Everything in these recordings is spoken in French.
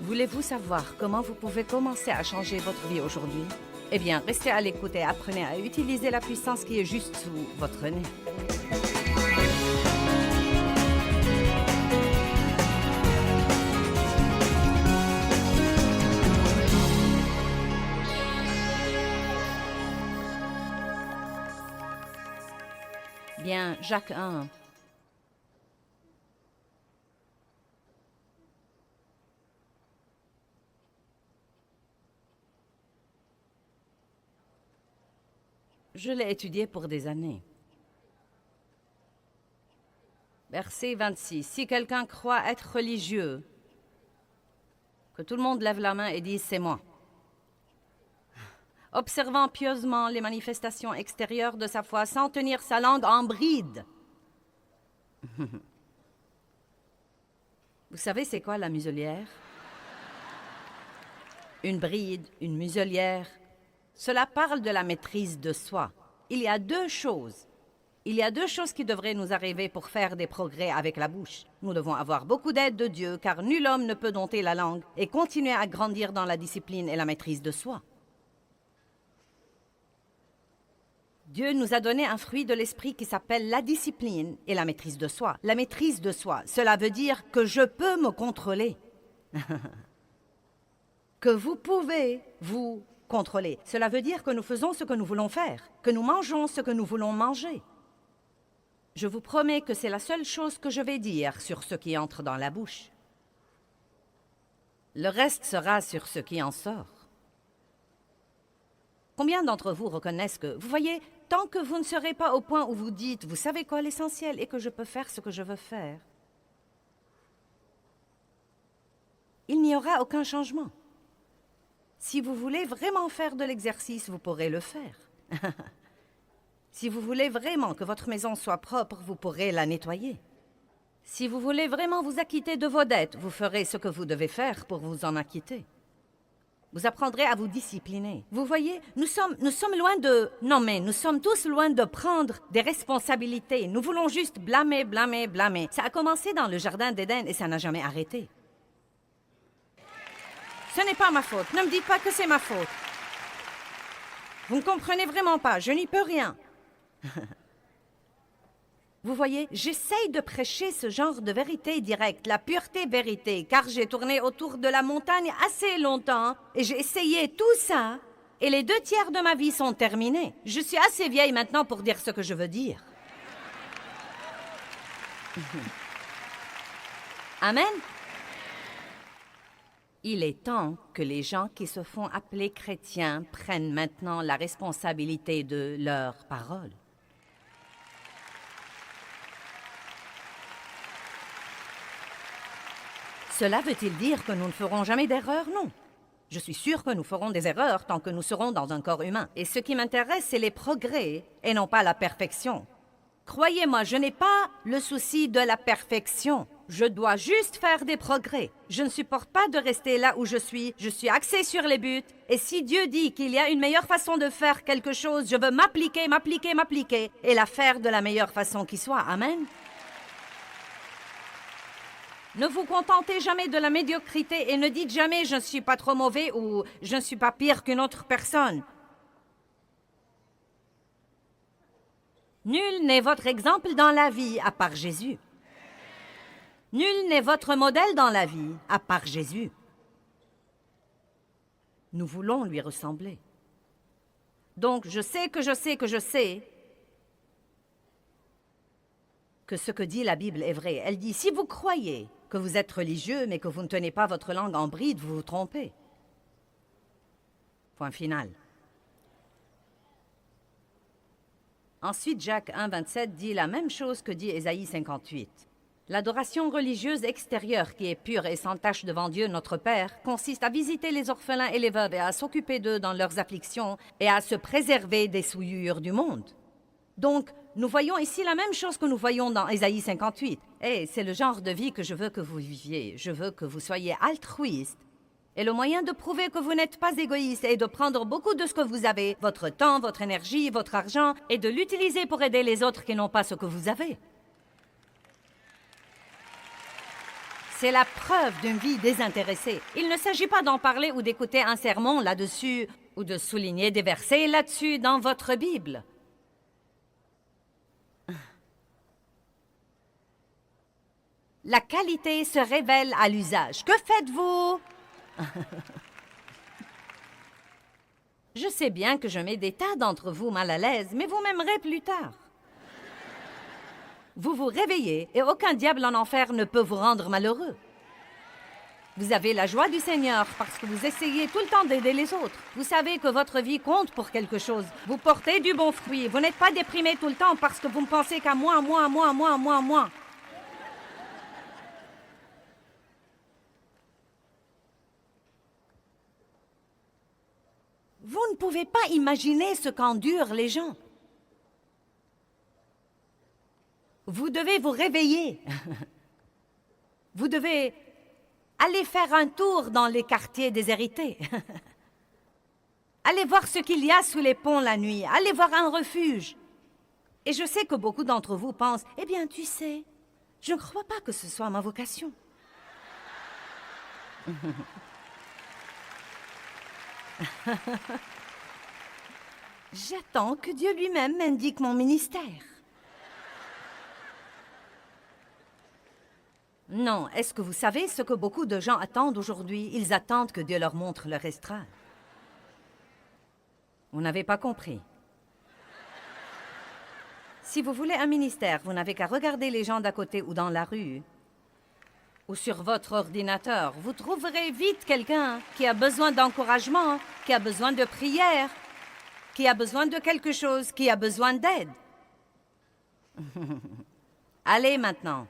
Voulez-vous savoir comment vous pouvez commencer à changer votre vie aujourd'hui? Eh bien, restez à l'écoute et apprenez à utiliser la puissance qui est juste sous votre nez. Bien, Jacques 1. Je l'ai étudié pour des années. Verset 26. Si quelqu'un croit être religieux, que tout le monde lève la main et dise « c'est moi ». Observant pieusement les manifestations extérieures de sa foi sans tenir sa langue en bride. Vous savez c'est quoi la muselière? Une bride, une muselière. Cela parle de la maîtrise de soi. Il y a deux choses. Il y a deux choses qui devraient nous arriver pour faire des progrès avec la bouche. Nous devons avoir beaucoup d'aide de Dieu, car nul homme ne peut dompter la langue et continuer à grandir dans la discipline et la maîtrise de soi. Dieu nous a donné un fruit de l'esprit qui s'appelle la discipline et la maîtrise de soi. La maîtrise de soi, cela veut dire que je peux me contrôler. Que vous pouvez vous contrôler. Cela veut dire que nous faisons ce que nous voulons faire, que nous mangeons ce que nous voulons manger. Je vous promets que c'est la seule chose que je vais dire sur ce qui entre dans la bouche. Le reste sera sur ce qui en sort. Combien d'entre vous reconnaissent que, vous voyez, tant que vous ne serez pas au point où vous dites, vous savez quoi l'essentiel est que je peux faire ce que je veux faire, il n'y aura aucun changement. Si vous voulez vraiment faire de l'exercice, vous pourrez le faire. Si vous voulez vraiment que votre maison soit propre, vous pourrez la nettoyer. Si vous voulez vraiment vous acquitter de vos dettes, vous ferez ce que vous devez faire pour vous en acquitter. Vous apprendrez à vous discipliner. Vous voyez, nous sommes loin de... Non, mais nous sommes tous loin de prendre des responsabilités. Nous voulons juste blâmer, blâmer, blâmer. Ça a commencé dans le jardin d'Éden et ça n'a jamais arrêté. Ce n'est pas ma faute. Ne me dites pas que c'est ma faute. Vous ne comprenez vraiment pas. Je n'y peux rien. Vous voyez, j'essaye de prêcher ce genre de vérité directe, la pureté vérité, car j'ai tourné autour de la montagne assez longtemps et j'ai essayé tout ça et les 2/3 de ma vie sont terminés. Je suis assez vieille maintenant pour dire ce que je veux dire. Amen. Il est temps que les gens qui se font appeler chrétiens prennent maintenant la responsabilité de leurs paroles. Cela veut-il dire que nous ne ferons jamais d'erreurs? Non. Je suis sûre que nous ferons des erreurs tant que nous serons dans un corps humain. Et ce qui m'intéresse, c'est les progrès et non pas la perfection. Croyez-moi, je n'ai pas le souci de la perfection. Je dois juste faire des progrès. Je ne supporte pas de rester là où je suis. Je suis axée sur les buts. Et si Dieu dit qu'il y a une meilleure façon de faire quelque chose, je veux m'appliquer, m'appliquer, m'appliquer et la faire de la meilleure façon qui soit. Amen. Ne vous contentez jamais de la médiocrité et ne dites jamais « je ne suis pas trop mauvais » ou « je ne suis pas pire qu'une autre personne ». Nul n'est votre exemple dans la vie à part Jésus. Nul n'est votre modèle dans la vie à part Jésus. Nous voulons lui ressembler. Donc, je sais que ce que dit la Bible est vrai. Elle dit, si vous croyez que vous êtes religieux, mais que vous ne tenez pas votre langue en bride, vous vous trompez. Point final. Ensuite, Jacques 1, 27 dit la même chose que dit Ésaïe 58. L'adoration religieuse extérieure qui est pure et sans tache devant Dieu, notre Père, consiste à visiter les orphelins et les veuves et à s'occuper d'eux dans leurs afflictions et à se préserver des souillures du monde. Donc, nous voyons ici la même chose que nous voyons dans Ésaïe 58. Et c'est le genre de vie que je veux que vous viviez. Je veux que vous soyez altruiste. Et le moyen de prouver que vous n'êtes pas égoïste est de prendre beaucoup de ce que vous avez, votre temps, votre énergie, votre argent, et de l'utiliser pour aider les autres qui n'ont pas ce que vous avez. C'est la preuve d'une vie désintéressée. Il ne s'agit pas d'en parler ou d'écouter un sermon là-dessus, ou de souligner des versets là-dessus dans votre Bible. La qualité se révèle à l'usage. Que faites-vous? Je sais bien que je mets des tas d'entre vous mal à l'aise, mais vous m'aimerez plus tard. Vous vous réveillez et aucun diable en enfer ne peut vous rendre malheureux. Vous avez la joie du Seigneur parce que vous essayez tout le temps d'aider les autres. Vous savez que votre vie compte pour quelque chose. Vous portez du bon fruit. Vous n'êtes pas déprimé tout le temps parce que vous ne pensez qu'à moi. Vous ne pouvez pas imaginer ce qu'endurent les gens. Vous devez vous réveiller. Vous devez aller faire un tour dans les quartiers déshérités. Allez voir ce qu'il y a sous les ponts la nuit. Allez voir un refuge. Et je sais que beaucoup d'entre vous pensent, eh bien, tu sais, je ne crois pas que ce soit ma vocation. J'attends que Dieu lui-même m'indique mon ministère. Non, est-ce que vous savez ce que beaucoup de gens attendent aujourd'hui? Ils attendent que Dieu leur montre leur estrade. Vous n'avez pas compris. Si vous voulez un ministère, vous n'avez qu'à regarder les gens d'à côté ou dans la rue, ou sur votre ordinateur. Vous trouverez vite quelqu'un qui a besoin d'encouragement, qui a besoin de prière, qui a besoin de quelque chose, qui a besoin d'aide. Allez maintenant.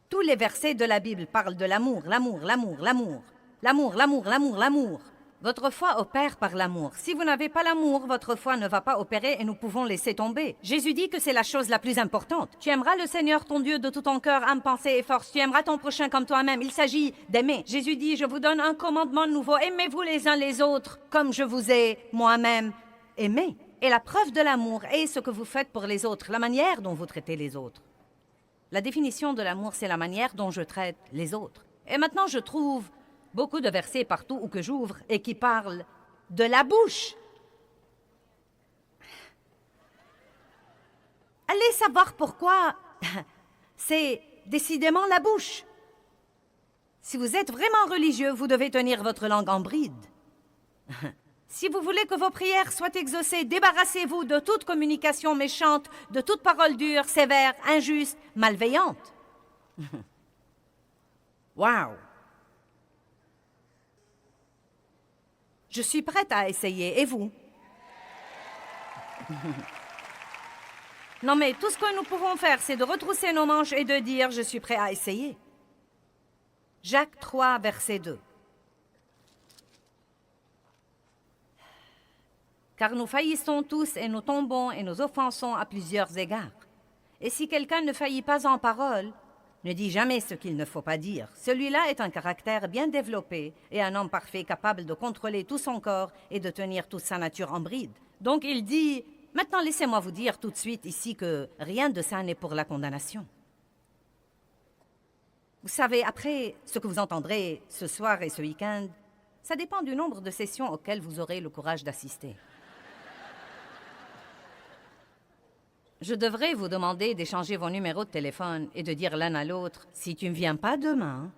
Tous les versets de la Bible parlent de l'amour, l'amour, l'amour, l'amour. L'amour, l'amour, l'amour, l'amour. Votre foi opère par l'amour. Si vous n'avez pas l'amour, votre foi ne va pas opérer et nous pouvons laisser tomber. Jésus dit que c'est la chose la plus importante. Tu aimeras le Seigneur ton Dieu de tout ton cœur, âme, pensée et force. Tu aimeras ton prochain comme toi-même. Il s'agit d'aimer. Jésus dit, je vous donne un commandement nouveau. Aimez-vous les uns les autres comme je vous ai moi-même aimé. Et la preuve de l'amour est ce que vous faites pour les autres, la manière dont vous traitez les autres. La définition de l'amour, c'est la manière dont je traite les autres. Et maintenant, je trouve beaucoup de versets partout où que j'ouvre et qui parlent de la bouche. Allez savoir pourquoi. C'est décidément la bouche. Si vous êtes vraiment religieux, vous devez tenir votre langue en bride. Si vous voulez que vos prières soient exaucées, débarrassez-vous de toute communication méchante, de toute parole dure, sévère, injuste, malveillante. Wow! Je suis prête à essayer, et vous? Non, mais tout ce que nous pouvons faire, c'est de retrousser nos manches et de dire « Je suis prêt à essayer ». Jacques 3, verset 2. Car nous faillissons tous et nous tombons et nous offensons à plusieurs égards. Et si quelqu'un ne faillit pas en parole, ne dit jamais ce qu'il ne faut pas dire. Celui-là est un caractère bien développé et un homme parfait capable de contrôler tout son corps et de tenir toute sa nature en bride. Donc il dit, maintenant laissez-moi vous dire tout de suite ici que rien de ça n'est pour la condamnation. Vous savez, après ce que vous entendrez ce soir et ce week-end, ça dépend du nombre de sessions auxquelles vous aurez le courage d'assister. Je devrais vous demander d'échanger vos numéros de téléphone et de dire l'un à l'autre, si tu ne viens pas demain.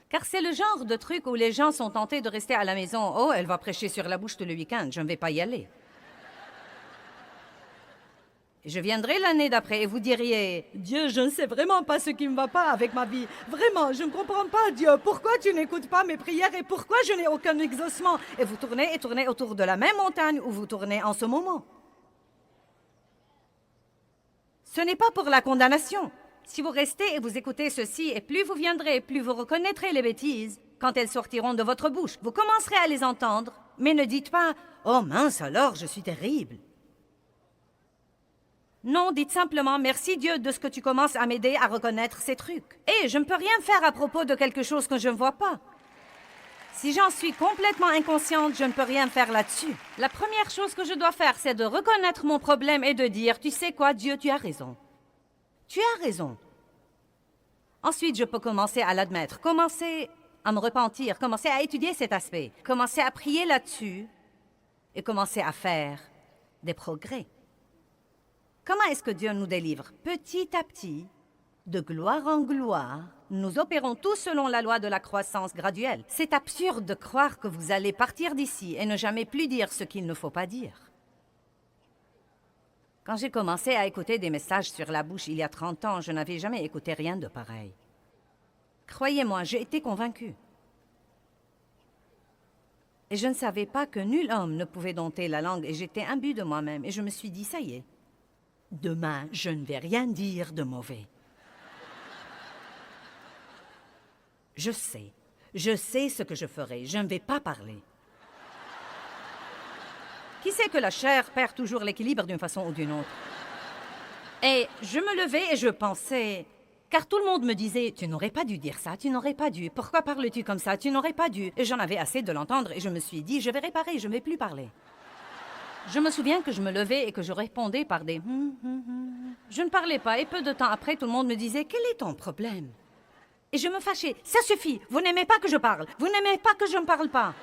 Car c'est le genre de truc où les gens sont tentés de rester à la maison. Oh, elle va prêcher sur la bouche tout le week-end, je ne vais pas y aller. Je viendrai l'année d'après et vous diriez, Dieu, je ne sais vraiment pas ce qui ne va pas avec ma vie. Vraiment, je ne comprends pas, Dieu. Pourquoi tu n'écoutes pas mes prières et pourquoi je n'ai aucun exaucement? Et vous tournez et tournez autour de la même montagne où vous tournez en ce moment. Ce n'est pas pour la condamnation. Si vous restez et vous écoutez ceci, et plus vous viendrez, plus vous reconnaîtrez les bêtises quand elles sortiront de votre bouche. Vous commencerez à les entendre, mais ne dites pas « Oh mince alors, je suis terrible ». Non, dites simplement « Merci Dieu de ce que tu commences à m'aider à reconnaître ces trucs. » Et je ne peux rien faire à propos de quelque chose que je ne vois pas. Si j'en suis complètement inconsciente, je ne peux rien faire là-dessus. La première chose que je dois faire, c'est de reconnaître mon problème et de dire « Tu sais quoi, Dieu, tu as raison. Tu as raison. Ensuite, je peux commencer à l'admettre, commencer à me repentir, commencer à étudier cet aspect, commencer à prier là-dessus et commencer à faire des progrès. Comment est-ce que Dieu nous délivre? Petit à petit, de gloire en gloire, nous opérons tous selon la loi de la croissance graduelle. C'est absurde de croire que vous allez partir d'ici et ne jamais plus dire ce qu'il ne faut pas dire. Quand j'ai commencé à écouter des messages sur la bouche il y a 30 ans, je n'avais jamais écouté rien de pareil. Croyez-moi, j'ai été convaincue. Et je ne savais pas que nul homme ne pouvait dompter la langue et j'étais imbue de moi-même et je me suis dit, ça y est, demain, je ne vais rien dire de mauvais. Je sais ce que je ferai, je ne vais pas parler. Qui sait que la chair perd toujours l'équilibre d'une façon ou d'une autre? Et je me levais et je pensais, car tout le monde me disait, tu n'aurais pas dû dire ça, tu n'aurais pas dû, pourquoi parles-tu comme ça, tu n'aurais pas dû. Et j'en avais assez de l'entendre et je me suis dit, je vais réparer, je ne vais plus parler. Je me souviens que je me levais et que je répondais par des Je ne parlais pas et peu de temps après, tout le monde me disait, quel est ton problème? Et je me fâchais, ça suffit, vous n'aimez pas que je parle, vous n'aimez pas que je ne parle pas.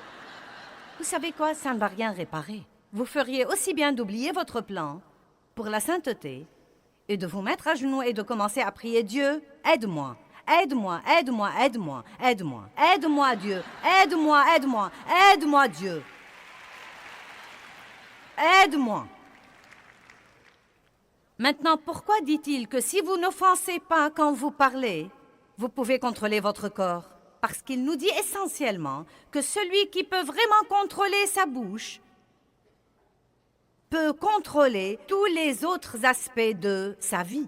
Vous savez quoi, ça ne va rien réparer. Vous feriez aussi bien d'oublier votre plan pour la sainteté et de vous mettre à genoux et de commencer à prier Dieu, aide-moi, aide-moi, aide-moi, aide-moi, aide-moi, aide-moi Dieu, aide-moi, aide-moi, aide-moi Dieu. Aide-moi. Maintenant, pourquoi dit-il que si vous n'offensez pas quand vous parlez, vous pouvez contrôler votre corps? Parce qu'il nous dit essentiellement que celui qui peut vraiment contrôler sa bouche peut contrôler tous les autres aspects de sa vie.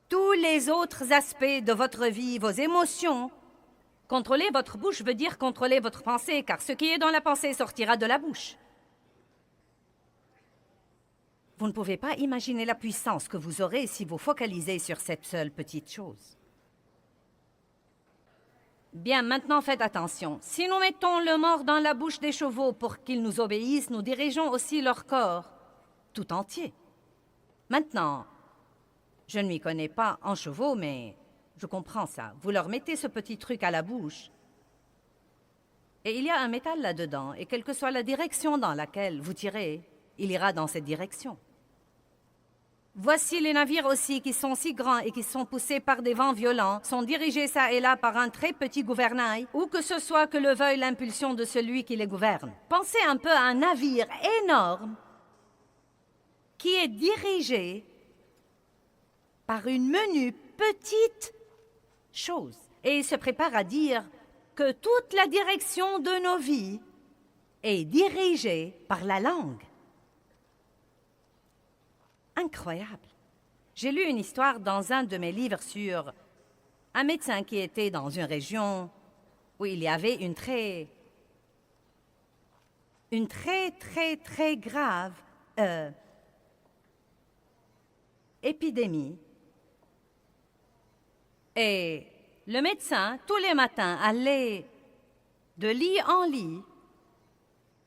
Tous les autres aspects de votre vie, vos émotions. Contrôler votre bouche veut dire contrôler votre pensée, car ce qui est dans la pensée sortira de la bouche. Vous ne pouvez pas imaginer la puissance que vous aurez si vous focalisez sur cette seule petite chose. Bien, maintenant faites attention. Si nous mettons le mort dans la bouche des chevaux pour qu'ils nous obéissent, nous dirigeons aussi leur corps tout entier. Maintenant, je ne m'y connais pas en chevaux, mais je comprends ça. Vous leur mettez ce petit truc à la bouche et il y a un métal là-dedans et quelle que soit la direction dans laquelle vous tirez, il ira dans cette direction. Voici les navires aussi qui sont si grands et qui sont poussés par des vents violents, sont dirigés ça et là par un très petit gouvernail, ou que ce soit que le veuille l'impulsion de celui qui les gouverne. Pensez un peu à un navire énorme qui est dirigé par une menue petite chose. Et il se prépare à dire que toute la direction de nos vies est dirigée par la langue. Incroyable. J'ai lu une histoire dans un de mes livres sur un médecin qui était dans une région où il y avait une très grave épidémie. Et le médecin, tous les matins, allait de lit en lit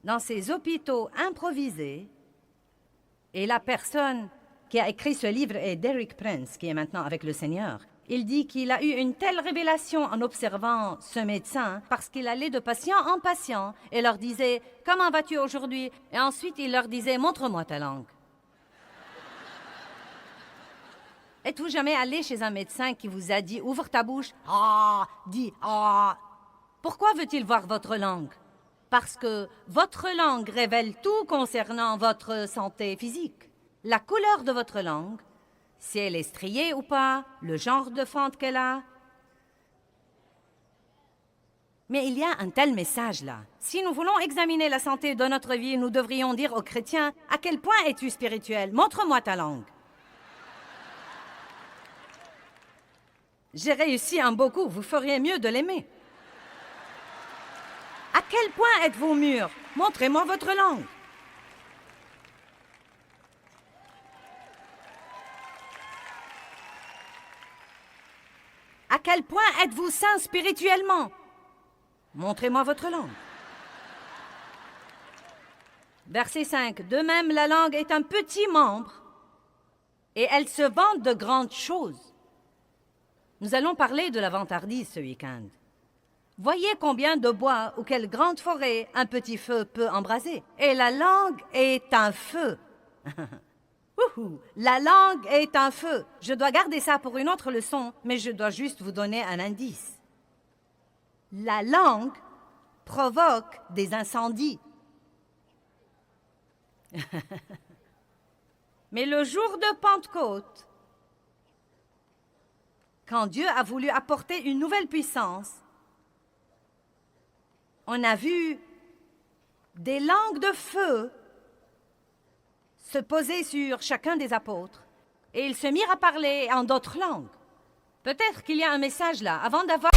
dans ces hôpitaux improvisés. Et la personne qui a écrit ce livre est Derek Prince, qui est maintenant avec le Seigneur. Il dit qu'il a eu une telle révélation en observant ce médecin parce qu'il allait de patient en patient et leur disait « Comment vas-tu aujourd'hui ?» Et ensuite, il leur disait « Montre-moi ta langue. » Êtes-vous jamais allé chez un médecin qui vous a dit « Ouvre ta bouche »?« Ah !» Dis « Ah !» Pourquoi veut-il voir votre langue? Parce que votre langue révèle tout concernant votre santé physique. La couleur de votre langue, si elle est striée ou pas, le genre de fente qu'elle a. Mais il y a un tel message là. Si nous voulons examiner la santé de notre vie, nous devrions dire aux chrétiens « À quel point es-tu spirituel? Montre-moi ta langue. » J'ai réussi un beau coup, vous feriez mieux de l'aimer. À quel point êtes-vous mûrs? Montrez-moi votre langue. À quel point êtes-vous saint spirituellement? Montrez-moi votre langue. Verset 5. De même, la langue est un petit membre, Et elles se vantent de grandes choses. Nous allons parler de la vantardise ce week-end. Voyez combien de bois ou quelle grande forêt un petit feu peut embraser. Et la langue est un feu. Wouhou! La langue est un feu. Je dois garder ça pour une autre leçon, mais je dois juste vous donner un indice. La langue provoque des incendies. Mais le jour de Pentecôte, quand Dieu a voulu apporter une nouvelle puissance, on a vu des langues de feu se poser sur chacun des apôtres, et ils se mirent à parler en d'autres langues. Peut-être qu'il y a un message là, avant d'avoir...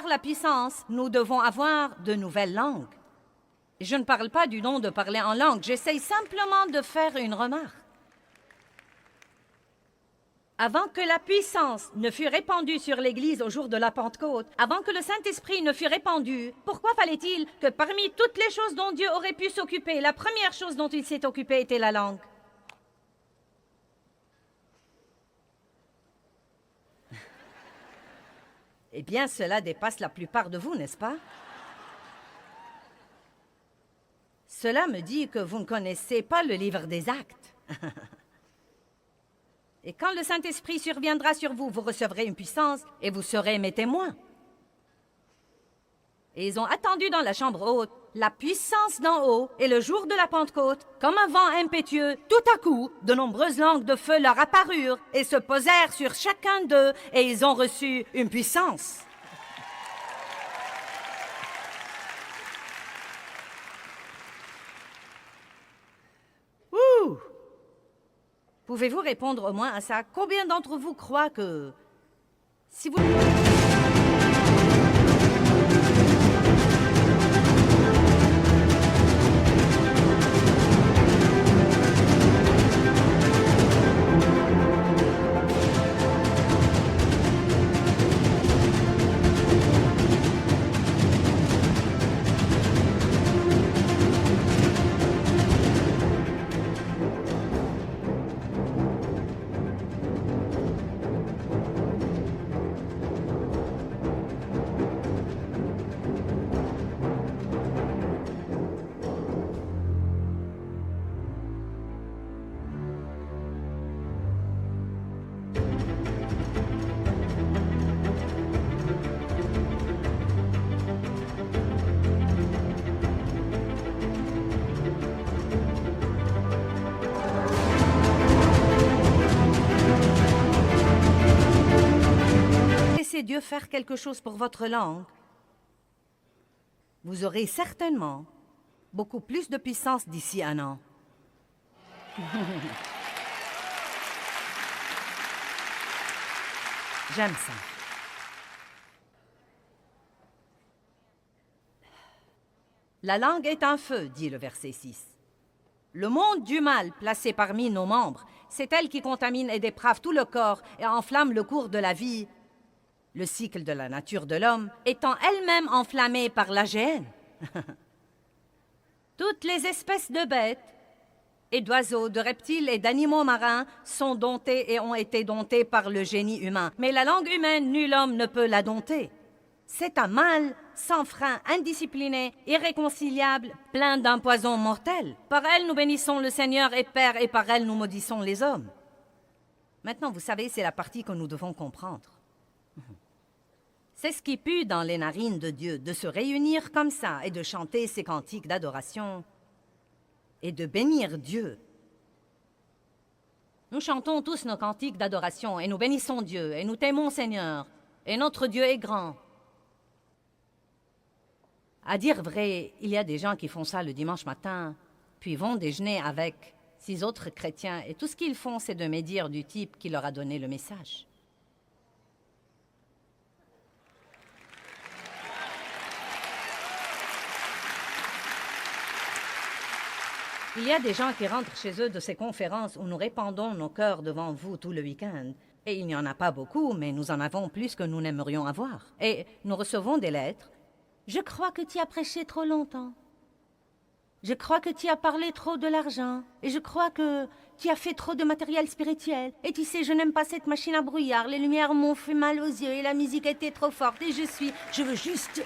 la puissance, nous devons avoir de nouvelles langues. Je ne parle pas du don de parler en langue, j'essaye simplement de faire une remarque. Avant que la puissance ne fût répandue sur l'Église au jour de la Pentecôte, avant que le Saint-Esprit ne fût répandu, pourquoi fallait-il que parmi toutes les choses dont Dieu aurait pu s'occuper, la première chose dont il s'est occupé était la langue? Eh bien, cela dépasse la plupart de vous, n'est-ce pas? Cela me dit que vous ne connaissez pas le livre des Actes. Et quand le Saint-Esprit surviendra sur vous, vous recevrez une puissance et vous serez mes témoins. Et ils ont attendu dans la chambre haute la puissance d'en haut, et le jour de la Pentecôte, comme un vent impétueux, tout à coup, de nombreuses langues de feu leur apparurent et se posèrent sur chacun d'eux, et ils ont reçu une puissance. Ouh! Pouvez-vous répondre au moins à ça? Combien d'entre vous croient que si vous... Laissez Dieu faire quelque chose pour votre langue, vous aurez certainement beaucoup plus de puissance d'ici un an. J'aime ça. La langue est un feu, dit le verset 6. Le monde du mal placé parmi nos membres, c'est elle qui contamine et déprave tout le corps et enflamme le cours de la vie, le cycle de la nature de l'homme étant elle-même enflammée par l'AGN. Toutes les espèces de bêtes et d'oiseaux, de reptiles et d'animaux marins sont domptées et ont été domptées par le génie humain. Mais la langue humaine, nul homme ne peut la dompter. C'est un mal sans frein, indiscipliné, irréconciliable, plein d'un poison mortel. Par elle, nous bénissons le Seigneur et Père, et par elle, nous maudissons les hommes. Maintenant, vous savez, c'est la partie que nous devons comprendre. C'est ce qui pue dans les narines de Dieu, de se réunir comme ça et de chanter ces cantiques d'adoration et de bénir Dieu. Nous chantons tous nos cantiques d'adoration et nous bénissons Dieu et nous t'aimons Seigneur et notre Dieu est grand. À dire vrai, il y a des gens qui font ça le dimanche matin, puis vont déjeuner avec 6 autres chrétiens et tout ce qu'ils font, c'est de médire du type qui leur a donné le message. Il y a des gens qui rentrent chez eux de ces conférences où nous répandons nos cœurs devant vous tout le week-end. Et il n'y en a pas beaucoup, mais nous en avons plus que nous n'aimerions avoir. Et nous recevons des lettres. « Je crois que tu as prêché trop longtemps. Je crois que tu as parlé trop de l'argent. Et je crois que tu as fait trop de matériel spirituel. Et tu sais, je n'aime pas cette machine à brouillard. Les lumières m'ont fait mal aux yeux et la musique était trop forte. Et je veux juste...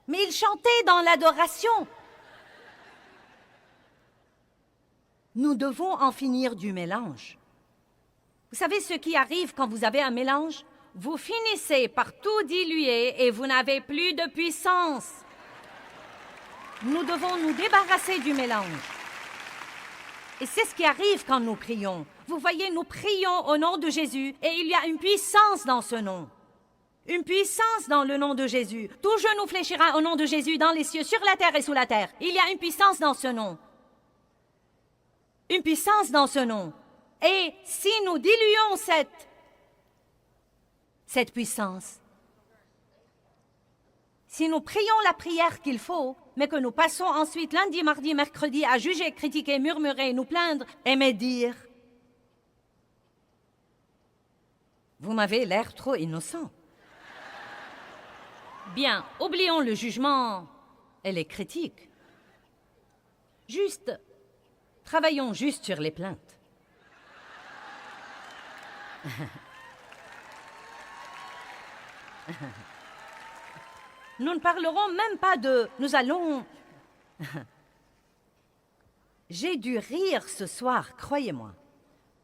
Mais il chantait dans l'adoration. Nous devons en finir du mélange. Vous savez ce qui arrive quand vous avez un mélange? Vous finissez par tout diluer et vous n'avez plus de puissance. Nous devons nous débarrasser du mélange. Et c'est ce qui arrive quand nous prions. Vous voyez, nous prions au nom de Jésus et il y a une puissance dans ce nom. Une puissance dans le nom de Jésus. Tout genou fléchira au nom de Jésus dans les cieux, sur la terre et sous la terre. Il y a une puissance dans ce nom. Une puissance dans ce nom. Et si nous diluons cette puissance, si nous prions la prière qu'il faut, mais que nous passons ensuite lundi, mardi, mercredi à juger, critiquer, murmurer, nous plaindre et médire, vous m'avez l'air trop innocent. Bien, oublions le jugement et les critiques. Travaillons juste sur les plaintes. Nous ne parlerons même pas de... Nous allons... J'ai dû rire ce soir, croyez-moi.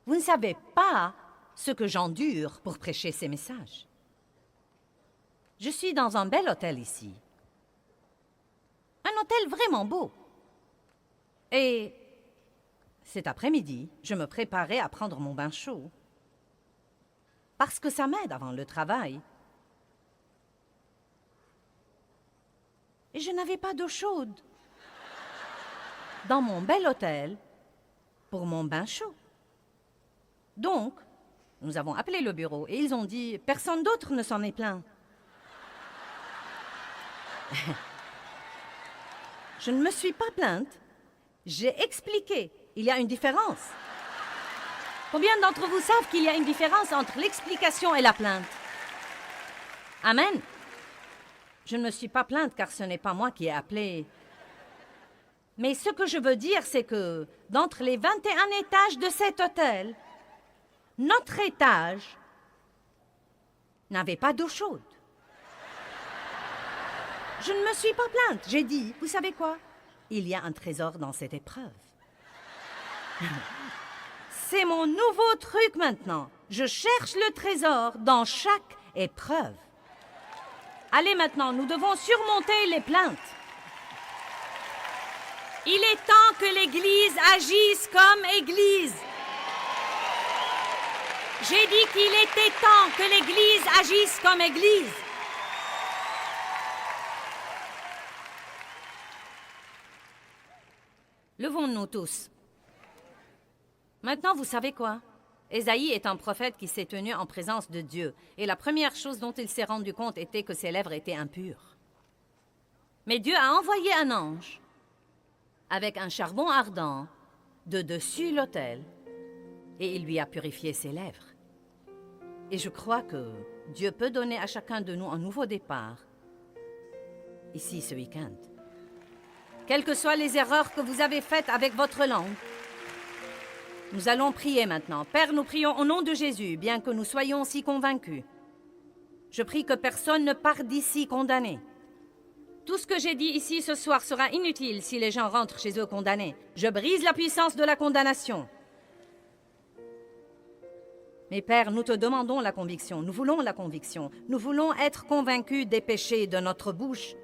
Vous ne savez pas ce que j'endure pour prêcher ces messages. Je suis dans un bel hôtel ici. Un hôtel vraiment beau. Et cet après-midi, je me préparais à prendre mon bain chaud. Parce que ça m'aide avant le travail. Et je n'avais pas d'eau chaude. Dans mon bel hôtel, pour mon bain chaud. Donc, nous avons appelé le bureau et ils ont dit « Personne d'autre ne s'en est plaint. » Je ne me suis pas plainte. J'ai expliqué. Il y a une différence. Combien d'entre vous savent qu'il y a une différence entre l'explication et la plainte? Amen. Je ne me suis pas plainte car ce n'est pas moi qui ai appelé. Mais ce que je veux dire, c'est que d'entre les 21 étages de cet hôtel, notre étage n'avait pas d'eau chaude. Je ne me suis pas plainte. J'ai dit, vous savez quoi? Il y a un trésor dans cette épreuve. C'est mon nouveau truc maintenant. Je cherche le trésor dans chaque épreuve. Allez maintenant, nous devons surmonter les plaintes. Il est temps que l'Église agisse comme Église. J'ai dit qu'il était temps que l'Église agisse comme Église. Levons-nous tous. Maintenant, vous savez quoi? Ésaïe est un prophète qui s'est tenu en présence de Dieu. Et la première chose dont il s'est rendu compte était que ses lèvres étaient impures. Mais Dieu a envoyé un ange avec un charbon ardent de dessus l'autel et il lui a purifié ses lèvres. Et je crois que Dieu peut donner à chacun de nous un nouveau départ ici ce week-end. Quelles que soient les erreurs que vous avez faites avec votre langue, Nous allons prier maintenant. Père, nous prions au nom de Jésus, bien que nous soyons si convaincus. Je prie que personne ne parte d'ici condamné. Tout ce que j'ai dit ici ce soir sera inutile si les gens rentrent chez eux condamnés. Je brise la puissance de la condamnation. Mais Père, nous te demandons la conviction. Nous voulons la conviction. Nous voulons être convaincus des péchés de notre bouche.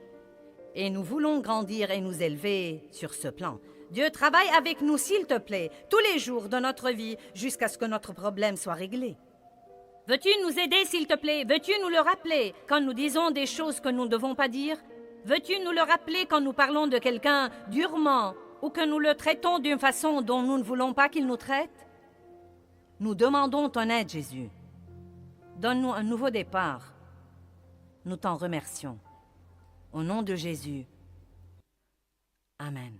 Et nous voulons grandir et nous élever sur ce plan. Dieu, travaille avec nous, s'il te plaît, tous les jours de notre vie, jusqu'à ce que notre problème soit réglé. Veux-tu nous aider, s'il te plaît? Veux-tu nous le rappeler quand nous disons des choses que nous ne devons pas dire? Veux-tu nous le rappeler quand nous parlons de quelqu'un durement ou que nous le traitons d'une façon dont nous ne voulons pas qu'il nous traite? Nous demandons ton aide, Jésus. Donne-nous un nouveau départ. Nous t'en remercions. Au nom de Jésus. Amen.